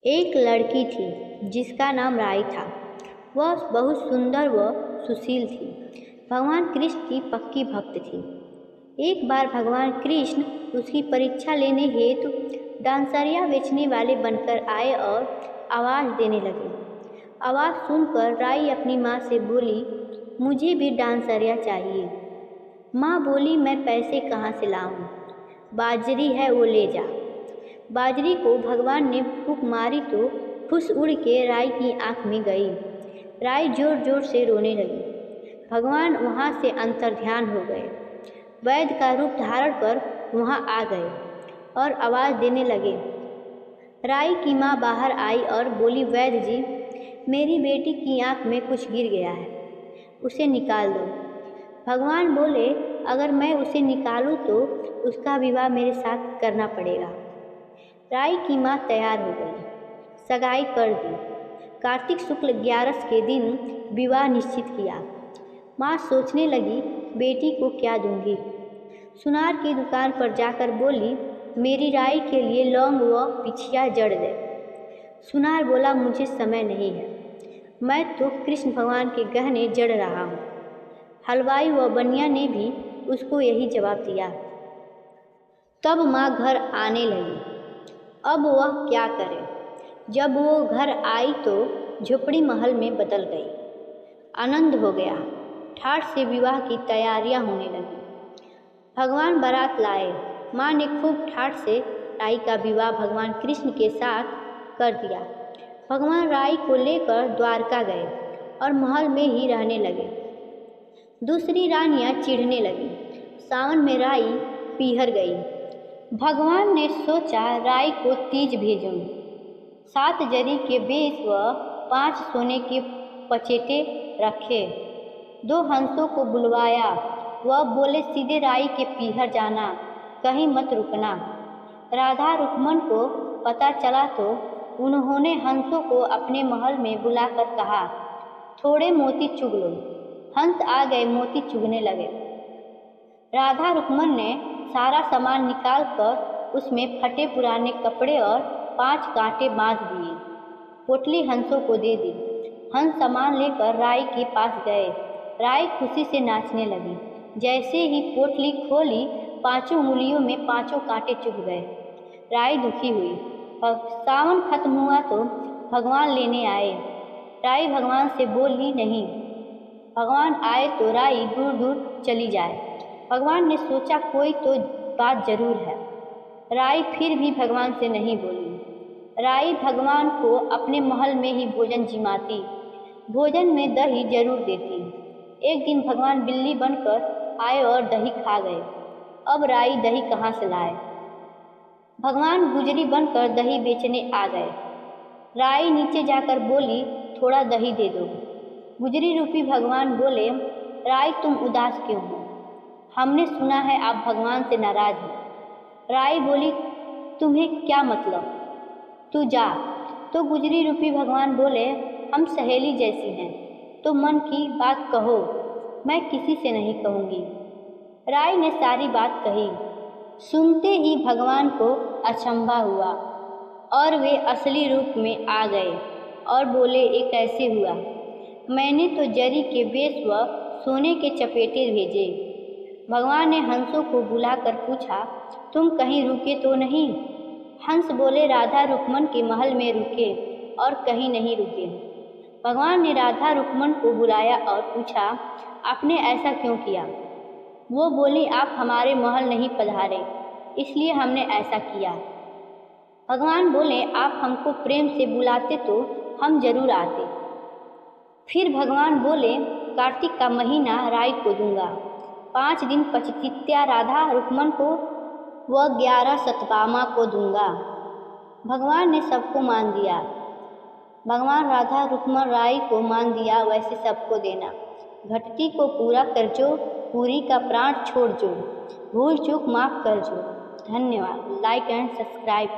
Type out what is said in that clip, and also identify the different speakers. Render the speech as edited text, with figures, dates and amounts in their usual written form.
Speaker 1: एक लड़की थी जिसका नाम राई था। वह बहुत सुंदर व सुशील थी। भगवान कृष्ण की पक्की भक्त थी। एक बार भगवान कृष्ण उसकी परीक्षा लेने हेतु डांसरिया बेचने वाले बनकर आए और आवाज़ देने लगे। आवाज़ सुनकर राई अपनी माँ से बोली, मुझे भी डांसरिया चाहिए। माँ बोली, मैं पैसे कहाँ से लाऊं? बाजरी है वो ले जा। बाजरी को भगवान ने फूंक मारी तो फुस उड़ के राई की आंख में गई। राई जोर जोर से रोने लगी। भगवान वहाँ से अंतर्ध्यान हो गए। वैद्य का रूप धारण कर वहाँ आ गए और आवाज़ देने लगे। राई की माँ बाहर आई और बोली, वैद्य जी, मेरी बेटी की आंख में कुछ गिर गया है, उसे निकाल दो। भगवान बोले, अगर मैं उसे निकालूं तो उसका विवाह मेरे साथ करना पड़ेगा। राई की माँ तैयार हो गई, सगाई कर दी। कार्तिक शुक्ल 11 के दिन विवाह निश्चित किया। माँ सोचने लगी, बेटी को क्या दूंगी। सुनार की दुकान पर जाकर बोली, मेरी राई के लिए लौंग व पिछिया जड़ दे। सुनार बोला, मुझे समय नहीं है, मैं तो कृष्ण भगवान के गहने जड़ रहा हूँ। हलवाई व बनिया ने भी उसको यही जवाब दिया। तब माँ घर आने लगी। अब वह क्या करे। जब वो घर आई तो झोपड़ी महल में बदल गई। आनंद हो गया। ठाठ से विवाह की तैयारियां होने लगी। भगवान बारात लाए। माँ ने खूब ठाठ से राई का विवाह भगवान कृष्ण के साथ कर दिया। भगवान राई को लेकर द्वारका गए और महल में ही रहने लगे। दूसरी रानियां चिढ़ने लगी। सावन में राई पीहर गई। भगवान ने सोचा, राई को तीज भेजूं। 7 जरी के बेस व 5 सोने के पचेटे रखे। 2 हंसों को बुलवाया। वह बोले, सीधे राई के पीहर जाना, कहीं मत रुकना। राधा रुक्मन को पता चला तो उन्होंने हंसों को अपने महल में बुलाकर कहा, थोड़े मोती चुग लो। हंस आ गए, मोती चुगने लगे। राधा रुक्मन ने सारा सामान निकालकर उसमें फटे पुराने कपड़े और 5 कांटे बांध दिए। पोटली हंसों को दे दी। हंस सामान लेकर राई के पास गए। राई खुशी से नाचने लगी। जैसे ही पोटली खोली, 5 उंगलियों में 5 कांटे चुभ गए। राई दुखी हुई। सावन खत्म हुआ तो भगवान लेने आए। राई भगवान से बोली, नहीं, भगवान आए तो राई दूर दूर चली जाए। भगवान ने सोचा, कोई तो बात जरूर है। राई फिर भी भगवान से नहीं बोली। राई भगवान को अपने महल में ही भोजन जिमाती। भोजन में दही जरूर देती। एक दिन भगवान बिल्ली बनकर आए और दही खा गए। अब राई दही कहाँ से लाए। भगवान गुजरी बनकर दही बेचने आ गए। राई नीचे जाकर बोली, थोड़ा दही दे दो। गुजरी रूपी भगवान बोले, राई तुम उदास क्यों हो? हमने सुना है आप भगवान से नाराज हो। राई बोली, तुम्हें क्या मतलब, तू जा। तो गुजरी रूपी भगवान बोले, हम सहेली जैसी हैं, तो मन की बात कहो, मैं किसी से नहीं कहूँगी। राई ने सारी बात कही। सुनते ही भगवान को अचंभा हुआ और वे असली रूप में आ गए और बोले, ये कैसे हुआ? मैंने तो जरी के बेस व सोने के चपेटे भेजे। भगवान ने हंसों को बुलाकर पूछा, तुम कहीं रुके तो नहीं? हंस बोले, राधा रुक्मन के महल में रुके और कहीं नहीं रुके। भगवान ने राधा रुक्मन को बुलाया और पूछा, आपने ऐसा क्यों किया? वो बोली, आप हमारे महल नहीं पधारे, इसलिए हमने ऐसा किया। भगवान बोले, आप हमको प्रेम से बुलाते तो हम जरूर आते। फिर भगवान बोले, कार्तिक का महीना राई को दूंगा, 5 दिन पचतित्या राधा रुक्मन को व 11 सतभामा को दूंगा। भगवान ने सबको मान दिया। भगवान राधा रुक्मन राई को मान दिया, वैसे सबको देना। घटती को पूरा कर जो, पूरी का प्राण छोड़ जो, भूल चूक माफ कर जो। धन्यवाद। Like and subscribe.